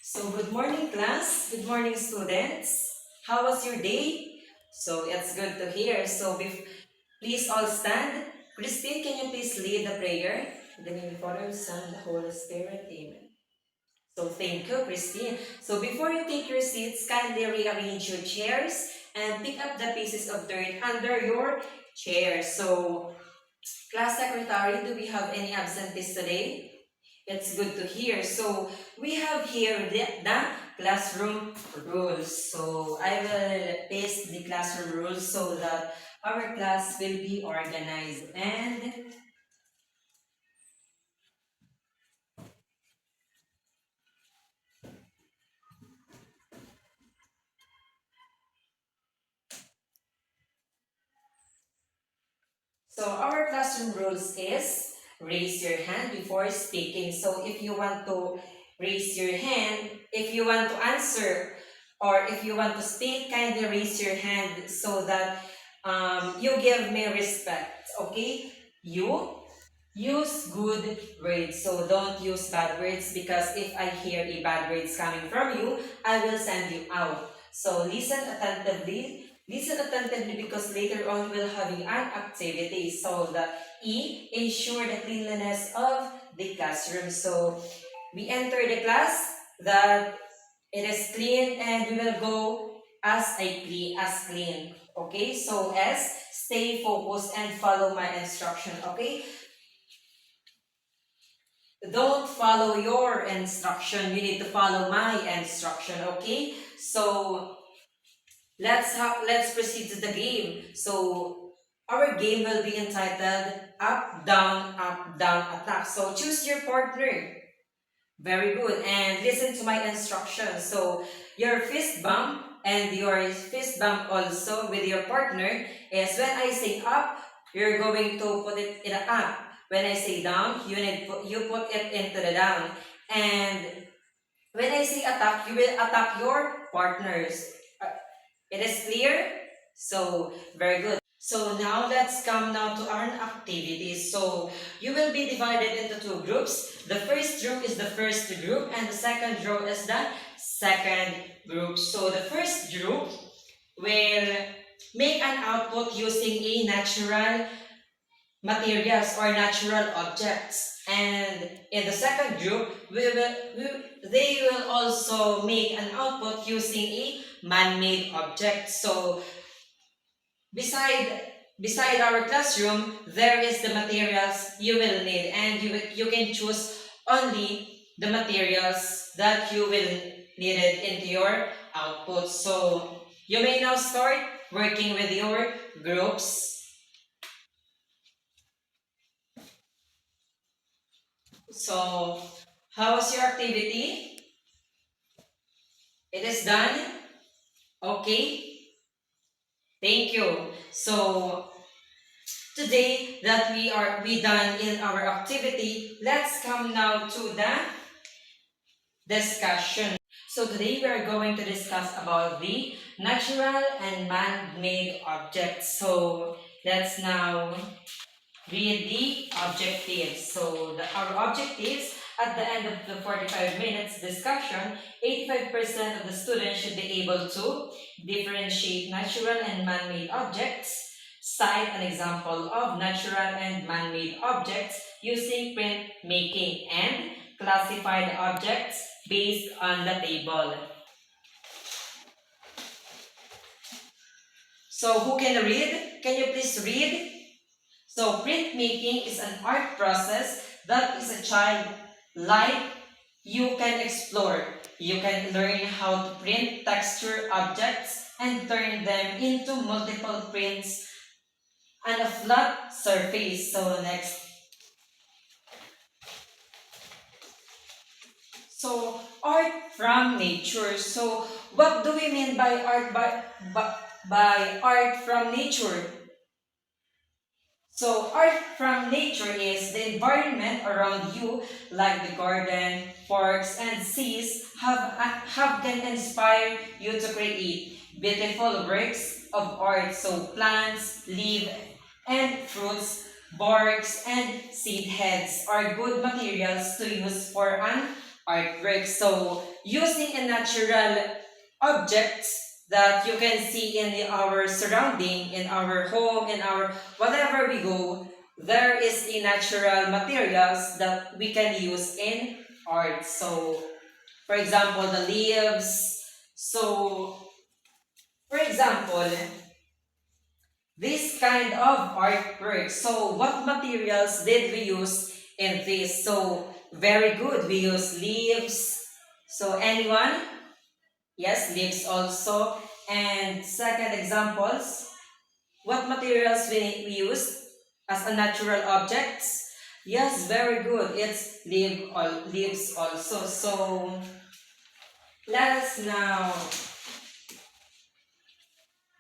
So good morning class, good morning students. How was your day? So it's good to hear. Please all stand. Christine, can you please lead the prayer? In the name of the Father, Son, and the Holy Spirit. Amen. So thank you, Christine. So before you take your seats, kindly rearrange your chairs and pick up the pieces of dirt under your chair. So class secretary, do we have any absentees today? It's good to hear. So we have here the classroom rules. So I will paste the classroom rules so that our class will be organized. And so our classroom rules is raise your hand before speaking. So if you want to raise your hand, if you want to answer, or if you want to speak, kindly raise your hand so that you give me respect. Okay? You use good words. So don't use bad words because if I hear a bad words coming from you, I will send you out. So listen attentively. Listen attentively because later on we'll having an activity. So the ensure the cleanliness of the classroom. So we enter the class that it is clean and we will go as clean. Okay, so stay focused and follow my instruction. Okay, don't follow your instruction. You need to follow my instruction. Okay, so let's proceed to the game. So our game will be entitled up, down, attack. So choose your partner. Very good. And listen to my instructions. So your fist bump and your fist bump also with your partner is when I say up, you're going to put it in a up. When I say down, you put it into the down. And when I say attack, you will attack your partners. It is clear? So very good. So now let's come now to our activities. So you will be divided into two groups. The first group is the first group and the second group is the second group. So the first group will make an output using a natural materials or natural objects. And in the second group, they will also make an output using a man-made object. So beside our classroom, there is the materials you will need, and you can choose only the materials that you will need it into your output. So you may now start working with your groups. So how was your activity? It is done? Okay. Thank you. So today that we done in our activity, let's come now to the discussion. So today we are going to discuss about the natural and man-made objects. So let's now read the objectives. So our objectives at the end of the 45 minutes discussion, 85% of the students should be able to differentiate natural and man-made objects, cite an example of natural and man-made objects using print making, and classify the objects based on the table. So who can read? Can you please read? So printmaking is an art process that is a child like you can explore. You can learn how to print texture objects and turn them into multiple prints on a flat surface. So next. So art from nature. So what do we mean by art by art from nature? So art from nature is the environment around you, like the garden, parks, and seas have can inspire you to create beautiful works of art. So plants, leaves, and fruits, barks, and seed heads are good materials to use for an artwork. So using a natural objects that you can see in our surrounding, in our home, in our whatever we go, there is a natural materials that we can use in art. So for example, the leaves. So for example, this kind of artwork. So what materials did we use in this? So very good. We use leaves. So anyone? Yes, leaves also. And second examples, what materials we use as a natural objects? Yes, very good. It's leaves also. So let us now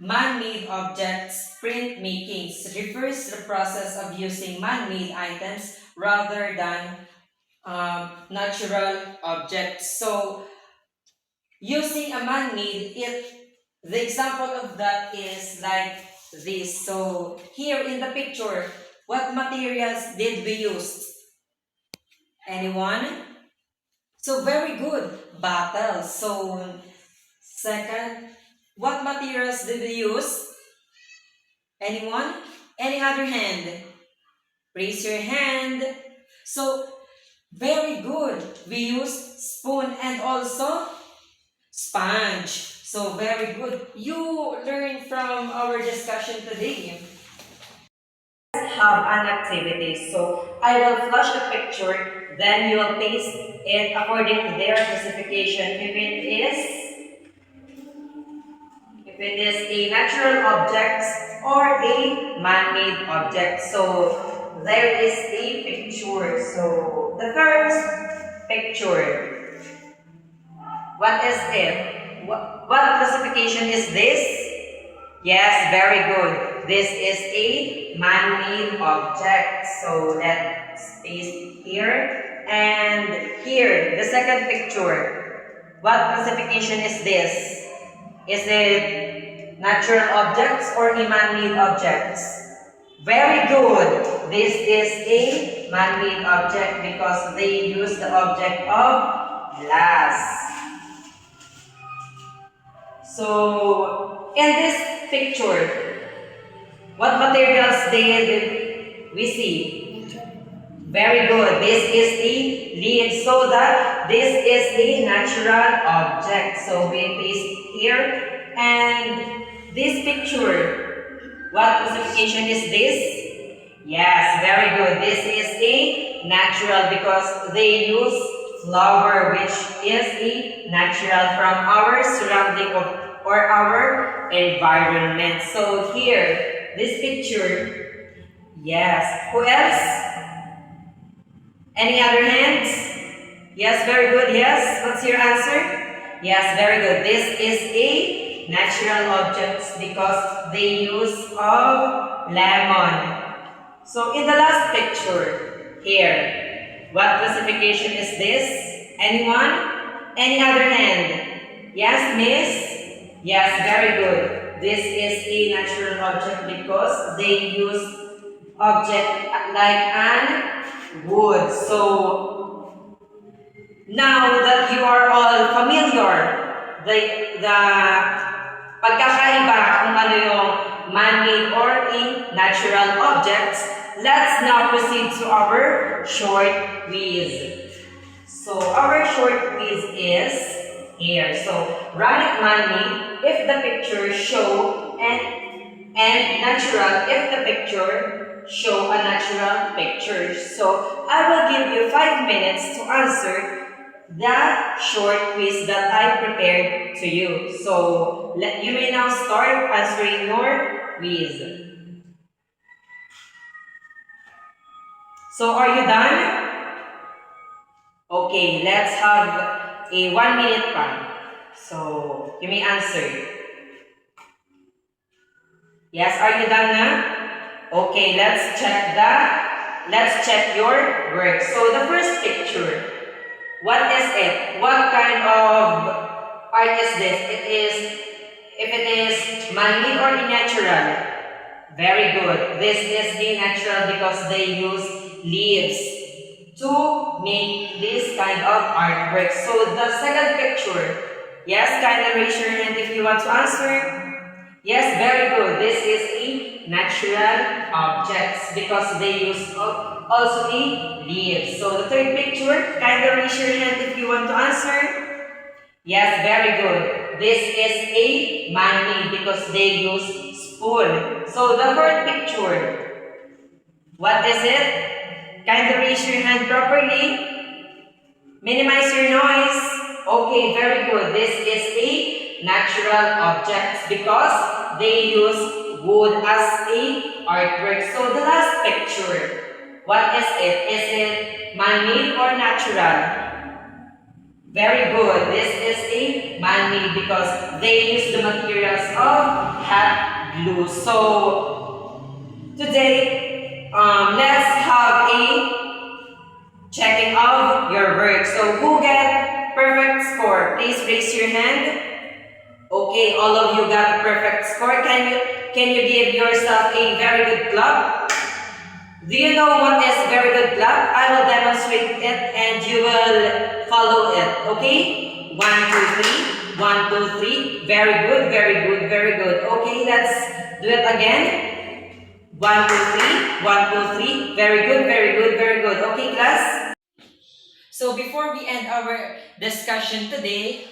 man-made objects printmaking refers to the process of using man-made items rather than natural objects. So using a man-made, the example of that is like this. So here in the picture, what materials did we use? Anyone? So very good. Bottles. So second, what materials did we use? Anyone? Any other hand? Raise your hand. So very good. We use spoon and also sponge. So very good. You learn from our discussion today. Have an activity. So I will flash a picture, then you will paste it according to their classification. If it is a natural object or a man-made object. So there is a picture. So the first picture. What is it? What classification is this? Yes, very good. This is a man-made object. So let's paste here and here. The second picture. What classification is this? Is it natural objects or a man-made objects? Very good. This is a man-made object because they use the object of glass. So, in this picture, what materials did we see? Very good. This is the leaf, so that this is the natural object. So we paste here. And this picture, what classification is this? Yes, very good. This is a natural because they use flower, which is a natural from our surrounding or our environment. So here, this picture, yes. Who else? Any other hands? Yes, very good. Yes, what's your answer? Yes, very good. This is a natural object because they use of lemon. So in the last picture, here, what classification is this? Anyone? Any other hand? Yes, miss? Yes, very good. This is a natural object because they use object like an wood. So now that you are all familiar, the pagkakaiba kung ano yung man-made or a natural objects, let's now proceed to our short quiz. So our short quiz is here. So write it man-made if the picture show and natural if the picture show a natural picture. So I will give you 5 minutes to answer the short quiz that I prepared to you. So you may now start answering your quiz. So are you done? Okay, let's have a 1 minute time. So you may answer. Yes, are you done now? Okay, let's check your work. So the first picture. What is it? What kind of art is this? If it is man-made or natural? Very good. This is the natural because they use leaves to make this kind of artwork. So the second picture, yes, kindly raise your hand if you want to answer. Yes, very good. This is a natural objects because they use also a leaves. So the third picture, kindly raise your hand if you want to answer. Yes, very good. This is a man-made because they use spoon. So the fourth picture, what is it? Kindly raise your hand properly. Minimize your noise. Okay, very good. This is a natural object because they use wood as a artwork. So the last picture, what is it? Is it man-made or natural? Very good. This is a man-made because they use the materials of hot glue. So today, let's have a checking of your work. So who get perfect score? Please raise your hand. Okay, all of you got a perfect score. Can you give yourself a very good clap? Do you know what is very good clap? I will demonstrate it and you will follow it. Okay? 1, 2, 3. 1, 2, 3. Very good, very good, very good. Okay, let's do it again. 1, 2, 3. 1, 2, 3. Very good, very good, very good. Okay, class? So before we end our discussion today,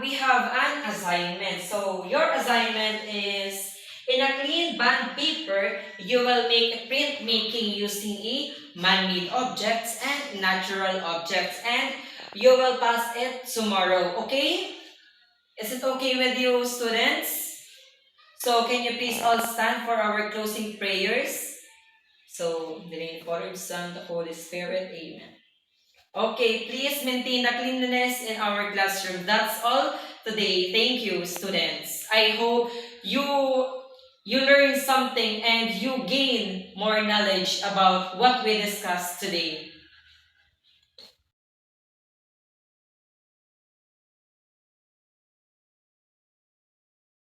we have an assignment. So your assignment is, in a clean bond paper, you will make printmaking using a man-made objects and natural objects, and you will pass it tomorrow. Okay? Is it okay with you, students? So can you please all stand for our closing prayers? So, in the name of the Father, the Son, the Holy Spirit. Amen. Okay, please maintain the cleanliness in our classroom. That's all today. Thank you, students. I hope you learn something and you gain more knowledge about what we discussed today.